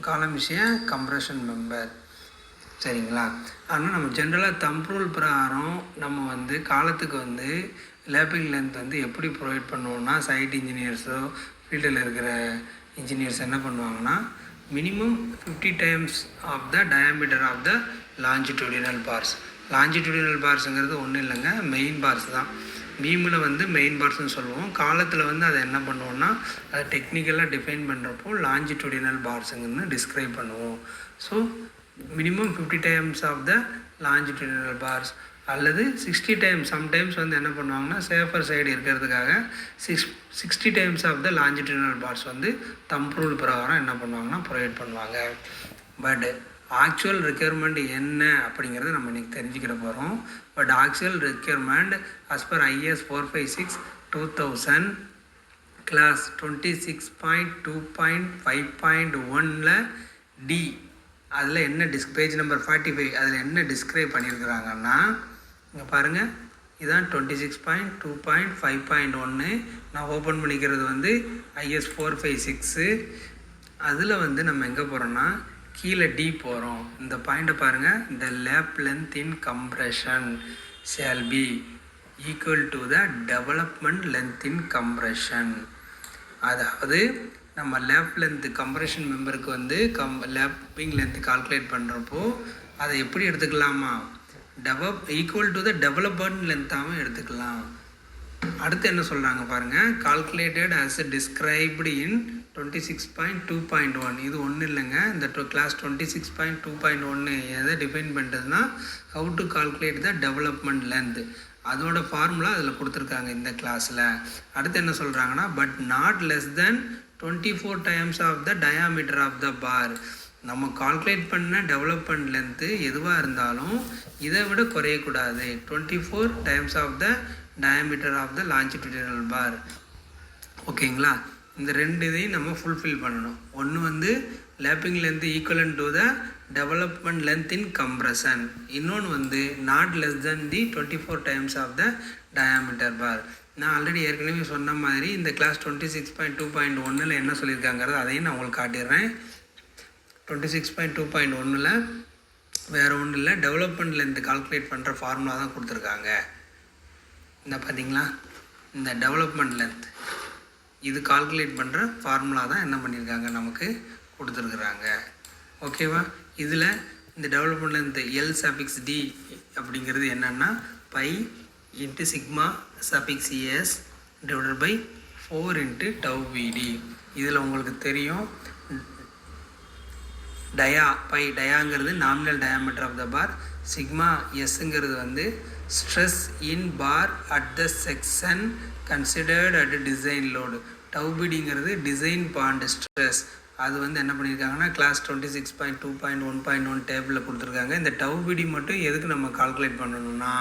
காலம் விஷயம் compression member சரிங்களா. ஆனால் நம்ம ஜென்ரலாக தம்ப் ரூல் பிரகாரம் நம்ம வந்து காலத்துக்கு வந்து லேப்பிங் லென்த் வந்து எப்படி ப்ரொவைட் பண்ணுவோம்னா, சைட் இன்ஜினியர்ஸோ ஃபீல்டில் இருக்கிற இன்ஜினியர்ஸ் என்ன பண்ணுவாங்கன்னா, minimum 50 times of the diameter of the longitudinal bars. லாஞ்சிடியூடினல் பார்ஸுங்கிறது ஒன்றும் இல்லைங்க, மெயின் பார்ஸ் தான். பீமில் வந்து மெயின் பார்ஸ்னு சொல்லுவோம். காலத்தில் வந்து அதை என்ன பண்ணுவோம்னா, அதை டெக்னிக்கலாக டிஃபைன் பண்ணுறப்போ லாஞ்சிடியூடினல் பார்ஸுங்கன்னு டிஸ்கிரைப் பண்ணுவோம். So minimum 50 times of the longitudinal bars அல்லது 60 டைம்ஸ். சம்டைம்ஸ் வந்து என்ன பண்ணுவாங்கன்னா, சேஃபர் சைடு இருக்கிறதுக்காக 60 times of the longitudinal bars வந்து தம்ப் ரூல் பிரகாரம் என்ன பண்ணுவாங்கன்னா ப்ரொவைட் பண்ணுவாங்க. பட் ஆக்சுவல் ரெக்யர்மெண்ட் என்ன அப்படிங்கிறத நம்ம இன்றைக்கி தெரிஞ்சுக்கிட போகிறோம். But actual requirement as per IS 456/2000 clause 26.2.5.1ல் டி அதில் என்ன பேஜ் நம்பர் 45 அதில் என்ன டிஸ்கிரைப் பண்ணியிருக்கிறாங்கன்னா, இங்கே பாருங்கள், இதுதான் 26.2.5.1. நான் ஓப்பன் பண்ணிக்கிறது வந்து IS 456. அதில் வந்து நம்ம எங்கே போகிறோன்னா, கீழே டி போகிறோம். இந்த பாயிண்ட்டை பாருங்கள், இந்த lab length in compression shall be equal to the development length in compression. அதாவது நம்ம லேப் லென்த்து கம்ப்ரெஷன் மெம்பருக்கு வந்து லேப்பிங் லென்த்து கால்குலேட் பண்ணுறப்போ அதை எப்படி எடுத்துக்கலாமா, ஈக்குவல் டு த டெவலப்மெண்ட் லென்த்தாகவும் எடுத்துக்கலாம். அடுத்து என்ன சொல்கிறாங்க பாருங்கள், கால்குலேட்டட் ஆஸ் டிஸ்கிரைப்டு இன் 26.2.1. இது ஒன்றும் இல்லைங்க, இந்த கிளாஸ் 26.2.1 எதை டிஃபைன் பண்ணுறதுன்னா, how to calculate the development length, அதோட ஃபார்முலா அதில் கொடுத்துருக்காங்க இந்த கிளாஸில். அடுத்து என்ன சொல்கிறாங்கன்னா, but not less than 24 times of the diameter of the bar. நம்ம கால்குலேட் பண்ண டெவலப்மெண்ட் லென்த்து எதுவாக இருந்தாலும் இதை விட குறையக்கூடாது. 24 times of the diameter of the லாஞ்சிடியூடினல் பார். ஓகேங்களா. இந்த ரெண்டு இதையும் நம்ம ஃபுல்ஃபில் பண்ணணும். ஒன்று வந்து lapping length equal to the development length in compression, இன்னொன்று வந்து not less than the 24 times of the diameter bar. நான் ஆல்ரெடி ஏற்கனவே சொன்ன மாதிரி இந்த கிளாஸ் 26.2.1ல் என்ன சொல்லியிருக்காங்கிறது அதையும் நான் உங்களுக்கு காட்டிடுறேன். 26.2.1ல் வேறு ஒன்றும் இல்லை, டெவலப்மெண்ட் லென்த் கால்குலேட் பண்ணுற ஃபார்முலா தான் கொடுத்துருக்காங்க. இந்த பார்த்தீங்களா, இந்த டெவலப்மெண்ட் லென்த் இது கால்குலேட் பண்ணுற ஃபார்முலா தான் என்ன பண்ணியிருக்காங்க, நமக்கு கொடுத்துருக்குறாங்க. ஓகேவா. இதில் இந்த டெவலப்மெண்ட் லென்த் எல் சஃபிக்ஸ் டி அப்படிங்கிறது என்னென்னா, பை இன்ட்டு சிக்மா சஃபிக்ஸ் S divided by 4 into tau BD. இதில் உங்களுக்கு தெரியும் டயாங்கிறது nominal diameter of the bar, sigma எஸ்ங்கிறது வந்து stress in bar at the section considered at design load, tau பிடிங்கிறது design bond stress. அது வந்து என்ன பண்ணியிருக்காங்கன்னா, கிளாஸ் 26.2.1.1 டேபிளில் கொடுத்துருக்காங்க. இந்த டவ் பிடி மட்டும் எதுக்கு நம்ம கால்குலேட் பண்ணணும்னா,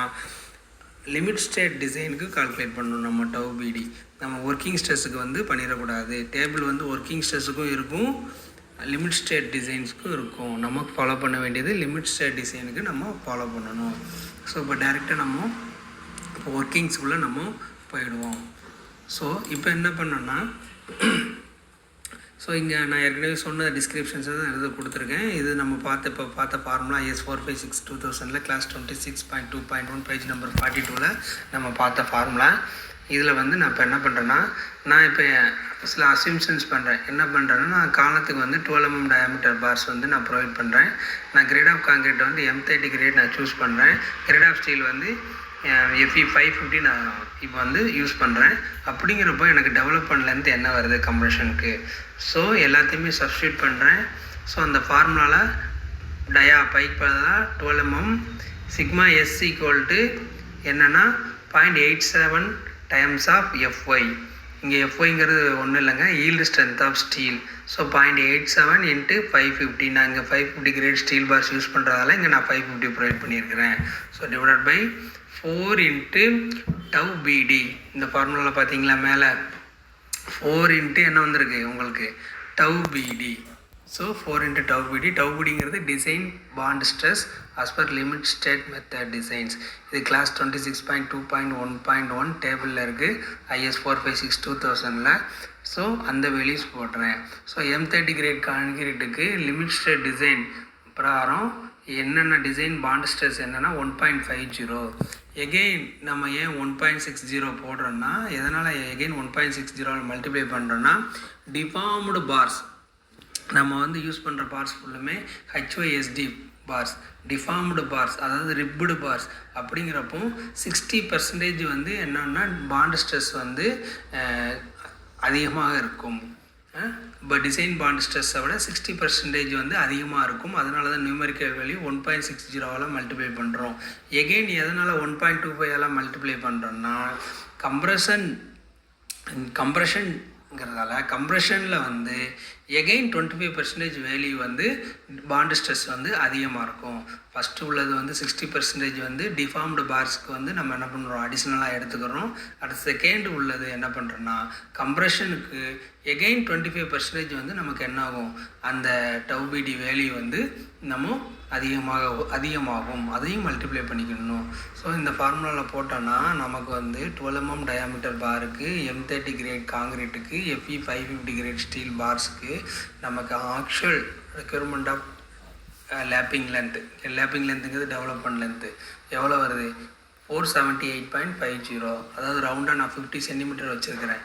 லிமிட் ஸ்டேட் டிசைனுக்கு கால்குலேட் பண்ணணும் நம்ம டவ் பிடி. நம்ம ஒர்க்கிங் ஸ்ட்ரெஸ்ஸுக்கு வந்து பண்ணிடக்கூடாது. டேபிள் வந்து ஒர்க்கிங் ஸ்ட்ரெஸ்ஸுக்கும் இருக்கும், லிமிட் ஸ்டேட் டிசைன்ஸுக்கும் இருக்கும். நம்ம ஃபாலோ பண்ண வேண்டியது லிமிட் ஸ்டேட் டிசைனுக்கு நம்ம ஃபாலோ பண்ணணும். ஸோ இப்போ டைரெக்டாக நம்ம இப்போ ஒர்க்கிங்ஸ்குள்ளே நம்ம போயிடுவோம். ஸோ இப்போ என்ன பண்ணோன்னா, ஸோ இங்கே நான் ஏற்கனவே சொன்ன டிஸ்கிரிப்ஷன்ஸை தான் எழுத கொடுத்துருக்கேன். இது நம்ம பார்த்த ஃபார்முலா IS 456/2000ல் கிளாஸ் 26.2.1 பேஜ் நம்பர் 42ல் நம்ம பார்த்த ஃபார்முலா. இதில் வந்து நான் இப்போ என்ன பண்ணுறேன்னா, நான் இப்போ சில அசியூம்ஷன்ஸ் பண்ணுறேன். என்ன பண்ணுறேன்னா, நான் காலத்துக்கு வந்து 12 mm டயாமீட்டர் பார்ஸ் வந்து நான் ப்ரொவைட் பண்ணுறேன். நான் கிரேட் ஆஃப் கான்கிரீட் வந்து M30 கிரேட் நான் சூஸ் பண்ணுறேன். கிரேட் ஆஃப் ஸ்டீல் வந்து FE 550 நான் இப்போ வந்து யூஸ் பண்ணுறேன். அப்படிங்கிறப்போ எனக்கு டெவலப்மெண்ட் லென்த் என்ன வருது கம்ப்ரெஷனுக்கு, ஸோ எல்லாத்தையுமே சப்ஸ்டியூட் பண்ணுறேன். ஸோ அந்த ஃபார்முலாவில் பைக்கு பதிலாக 12 mm sigma s equal to என்னென்னா 0.87 டைம்ஸ் ஆஃப் FY. இங்கே FYங்கிறது ஒன்றும் இல்லைங்க, yield strength of steel. So 0.87 into 550. நான் இங்கே 550 கிரேட் ஸ்டீல் பார்ஸ் யூஸ் பண்ணுறதால இங்கே நான் 550 ப்ரொவைட் பண்ணியிருக்கிறேன். So divided by 4 into tau b d. இந்த ஃபார்முலாவில் பார்த்தீங்களா மேலே 4 இன்ட்டு என்ன வந்திருக்கு உங்களுக்கு tau BD. So 4 into tau BD. Tau BDங்கிறது design bond stress as per limit state method designs. இது கிளாஸ் 26.2.1.1 டேபிளில் இருக்குது ஐஎஸ் 456 2000ல். ஸோ அந்த வேல்யூஸ் போடுறேன். ஸோ M30 கிரேட் கான்கிரீட்டுக்கு லிமிட் ஸ்டேட் டிசைன் பிரகாரம் என்னென்ன டிசைன் பாண்ட் ஸ்ட்ரெஸ் என்னென்னா 1.50. எகெயின் நம்ம ஏன் 1.60 போடுறோன்னா, எதனால் எகெயின் 1.60 மல்டிப்ளை பண்ணுறோன்னா, டிஃபார்ம்டு பார்ஸ் நம்ம வந்து யூஸ் பண்ணுற பார்ஸ் ஃபுல்லுமே HYSD பார்ஸ், டிஃபார்ம்டு பார்ஸ், அதாவது ரிப்டு பார்ஸ். அப்படிங்கிறப்போ 60% வந்து என்னென்னா பாண்ட் ஸ்ட்ரெஸ் வந்து அதிகமாக இருக்கும். இப்போ டிசைன் பாண்ட் ஸ்ட்ரெஸ்ஸை விட 60% வந்து அதிகமாக இருக்கும். அதனால தான் நியூமெரிக்கல் வேல்யூ 1.60 மல்டிப்ளை பண்ணுறோம். எகெயின் எதனால் 1.25 மல்டிப்ளை பண்ணுறோன்னா, கம்ப்ரெஷன்ங்கிறதால கம்ப்ரெஷனில் வந்து எகெயின் 25% வேல்யூ வந்து பாண்ட் ஸ்ட்ரெஸ் வந்து அதிகமாக இருக்கும். ஃபஸ்ட்டு உள்ளது வந்து 60% வந்து டிஃபார்ம்டு பார்ஸ்க்கு வந்து நம்ம என்ன பண்ணுறோம், அடிஷ்னலாக எடுத்துக்கிறோம். அடுத்த செகண்ட் உள்ளது என்ன பண்ணுறோன்னா, கம்ப்ரெஷனுக்கு எகெயின் 25% வந்து நமக்கு என்ன ஆகும், அந்த டவு பிடி வேல்யூ வந்து நம்ம அதிகமாகும். அதையும் மல்டிப்ளை பண்ணிக்கணும். ஸோ இந்த ஃபார்முலாவில் போட்டோன்னா நமக்கு வந்து 12 mm டயாமீட்டர் பாருக்கு, M30 கிரேட் காங்கிரீட்டுக்கு, FE 550 கிரேட் ஸ்டீல் பார்ஸுக்கு நமக்கு ஆக்சுவல் ரெக்யர்மெண்ட் ஆஃப் லேப்பிங் லென்த்துங்கிறது டெவலப்மெண்ட் லென்த்து எவ்வளோ வருது, 478.50. அதாவது ரவுண்டாக நான் 50 சென்டிமீட்டர் வச்சுருக்கிறேன்.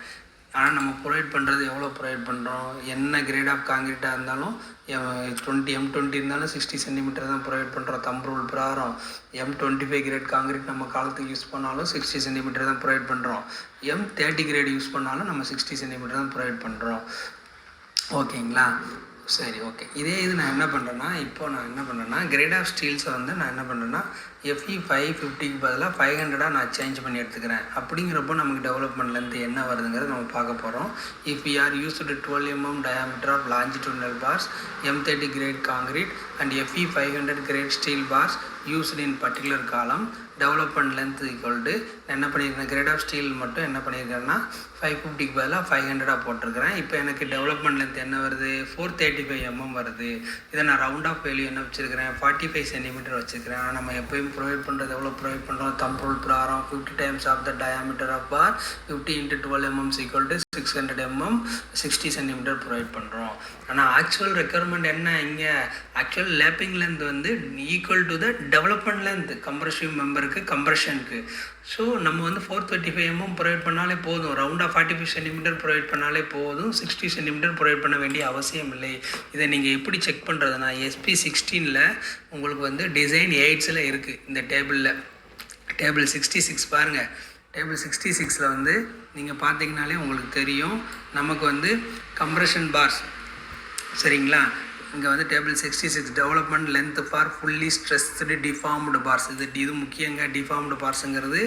ஆனால் நம்ம ப்ரொவைட் பண்ணுறது எவ்வளோ ப்ரொவைட் பண்ணுறோம், என்ன கிரேட் ஆஃப் காங்கிரீட்டாக இருந்தாலும் M20 இருந்தாலும் 60 சென்டிமீட்டர் தான் ப்ரொவைட் பண்ணுறோம். தம் ரூல் பிரகாரம் M25 கிரேட் காங்கிரீட் நம்ம காலத்துக்கு யூஸ் பண்ணாலும் 60 சென்டிமீட்டர் தான் ப்ரொவைட் பண்ணுறோம். M30 கிரேட் யூஸ் பண்ணாலும் நம்ம 60 சென்டிமீட்டர் தான் ப்ரொவைட் பண்ணுறோம். ஓகேங்களா, சரி, ஓகே. இதே இது நான் என்ன பண்ணுறேன்னா கிரேட் ஆஃப் ஸ்டீல்ஸை வந்து நான் என்ன பண்ணுறேன்னா FE 550க்கு பதிலாக 500 நான் சேஞ்ச் பண்ணி எடுத்துக்கிறேன். அப்படிங்கிறப்போ நமக்கு டெவலப்மெண்ட்லேருந்து என்ன வருதுங்கிறது நம்ம பார்க்க போகிறோம். If you are used 12 mm diameter of longitudinal bars, M30 grade concrete and FE 500 grade steel bars used in particular column, development length equal to என்ன பண்ணியிருக்கேன், கிரேட் ஆஃப் ஸ்டீல் மட்டும் என்ன பண்ணியிருக்கேன்னா 550க்கு பதிலாக 500 போட்டிருக்கிறேன். இப்போ எனக்கு டெவலப்மெண்ட் லென்த் என்ன வருது, 435 mm வருது. இதை நான் ரவுண்ட் ஆஃப் வேல்யூ என்ன வச்சுருக்கிறேன், 45 சென்டிமீட்டர் வச்சுருக்கிறேன். ஆனால் நம்ம எப்போயும் ப்ரொவைட் பண்ணுறது எவ்வளோ ப்ரொவைட் பண்ணுறோம், தம் ரூல் பிரகாரம் 50 times of the diameter of bar 50 into 12 mm equal to 600 mm, 60 centimetre provide பண்ணுறோம். ஆனால் ஆக்சுவல் ரெக்யர்மெண்ட் என்ன, இங்கே ஆக்சுவல் லேப்பிங் லென்த் வந்து equal to the development length compressive மெம்பருக்கு, கம்ப்ரெஷனுக்கு. ஸோ நம்ம வந்து 435 mm ப்ரொவைட் பண்ணாலே போதும், ரவுண்டாக 45 சென்டிமீட்டர் ப்ரொவைட் பண்ணாலே போதும், 60 சென்டிமீட்டர் ப்ரொவைட் பண்ண வேண்டிய அவசியம் இல்லை. இதை நீங்கள் எப்படி செக் பண்ணுறதுனா, SP16ல் உங்களுக்கு வந்து டிசைன் 8ஸில் இருக்குது. இந்த டேபிள் 66 பாருங்கள். டேபிள் 66ல் வந்து நீங்கள் பார்த்தீங்கனாலே உங்களுக்கு தெரியும், நமக்கு வந்து கம்ப்ரெஷன் பார்ஸ், சரிங்களா. இங்கே வந்து table 66 development length for fully stressed deformed bars. இது முக்கியங்க. டிஃபார்ம்டு பார்ஸுங்கிறது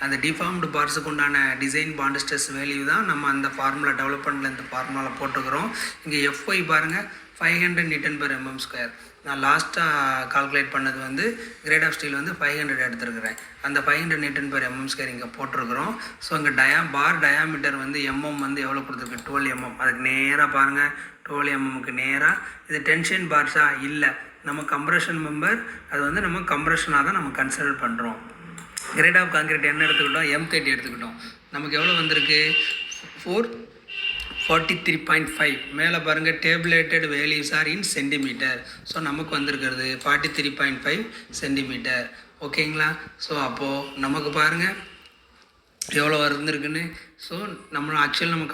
அந்த டிஃபார்ம்டு பார்ஸுக்கு உண்டான டிசைன் பாண்ட் ஸ்ட்ரெஸ் வேல்யூ தான் நம்ம அந்த ஃபார்முலா டெவலப்மெண்ட் லென்த் ஃபார்முலாவில் போட்டுக்கிறோம். இங்கே FY பாருங்கள் 500 Nm². நான் லாஸ்ட்டாக கால்குலேட் பண்ணது வந்து கிரேட் ஆஃப் ஸ்டீல் வந்து 500 எடுத்துருக்கிறேன். அந்த 500 Nm² இங்கே போட்டிருக்கிறோம். ஸோ இங்கே பார் டயாமீட்டர் வந்து வந்து எவ்வளோ கொடுத்துருக்கு, 12 mm. அதுக்கு நேராக பாருங்கள், 12 mmக்கு நேராக. இது டென்ஷன் பார்ஸா இல்லை, நம்ம கம்ப்ரெஷன் மெம்பர், அது வந்து நம்ம கம்ப்ரெஷனாக தான் நம்ம கன்சிடர் பண்ணுறோம். கிரேட் ஆஃப் கான்கிரீட் என்ன எடுத்துக்கிட்டோம், M30 எடுத்துக்கிட்டோம். நமக்கு எவ்வளோ வந்திருக்கு, 443.5. மேலே பாருங்கள், tabulated values are in centimetre. So நமக்கு வந்திருக்கிறது 43.5 சென்டிமீட்டர். ஓகேங்களா. ஸோ அப்போது நமக்கு பாருங்கள் எவ்வளோ வந்துருக்குன்னு. ஸோ நம்ம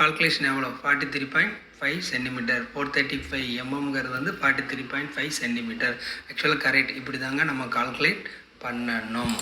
கால்குலேஷன் எவ்வளோ, 43.5 சென்டிமீட்டர். 435 mmங்கிறது வந்து 43.5 சென்டிமீட்டர். ஆக்சுவலாக கரெக்ட். இப்படி தாங்க நம்ம கால்குலேட் பண்ணணும்.